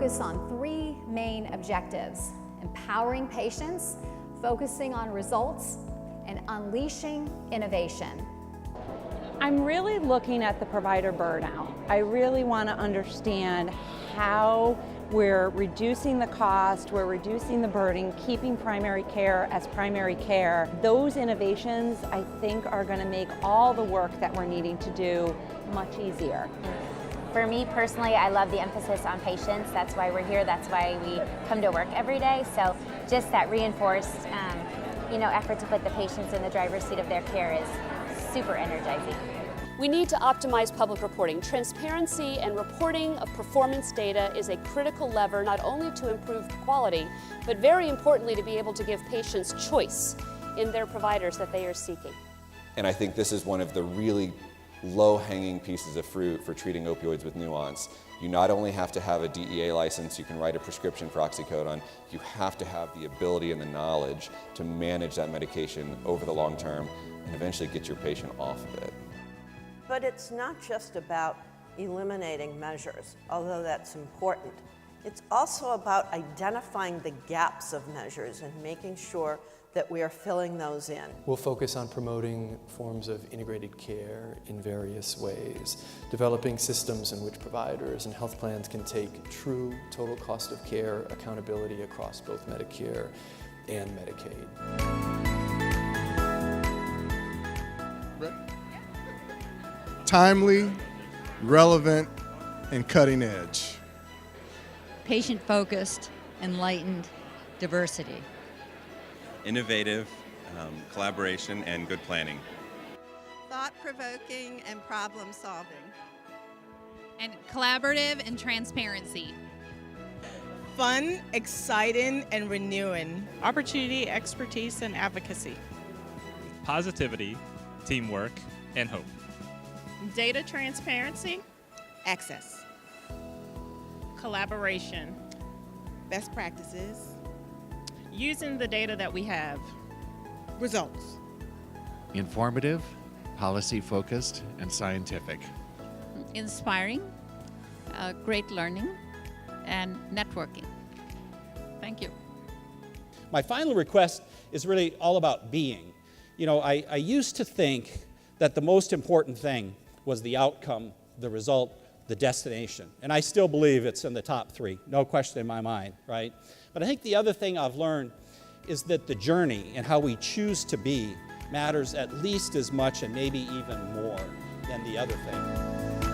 focus on three main objectives: empowering patients, focusing on results, and unleashing innovation. I'm really looking at the provider burnout. I really want to understand how we're reducing the cost, we're reducing the burden, keeping primary care as primary care. Those innovations, I think, are going to make all the work that we're needing to do much easier. For me personally, I love the emphasis on patients. That's why we're here. That's why we come to work every day. So just that reinforced effort to put the patients in the driver's seat of their care is super energizing. We need to optimize public reporting. Transparency and reporting of performance data is a critical lever not only to improve quality, but very importantly to be able to give patients choice in their providers that they are seeking. And I think this is one of the really low-hanging pieces of fruit for treating opioids with nuance. You not only have to have a DEA license, you can write a prescription for oxycodone, you have to have the ability and the knowledge to manage that medication over the long term and eventually get your patient off of it. But it's not just about eliminating measures, although that's important. It's also about identifying the gaps of measures and making sure that we are filling those in. We'll focus on promoting forms of integrated care in various ways, developing systems in which providers and health plans can take true total cost of care accountability across both Medicare and Medicaid. Timely, relevant, and cutting edge. Patient-focused, enlightened, diversity. Innovative, collaboration, and good planning. Thought-provoking and problem-solving. And collaborative and transparency. Fun, exciting, and renewing. Opportunity, expertise, and advocacy. Positivity, teamwork, and hope. Data transparency. Access. Collaboration. Best practices. Using the data that we have. Results. Informative, policy-focused, and scientific. Inspiring, great learning, and networking. Thank you. My final request is really all about being. You know, I used to think that the most important thing was the outcome, the result, the destination. And I still believe it's in the top three, no question in my mind, right? But I think the other thing I've learned is that the journey and how we choose to be matters at least as much and maybe even more than the other thing.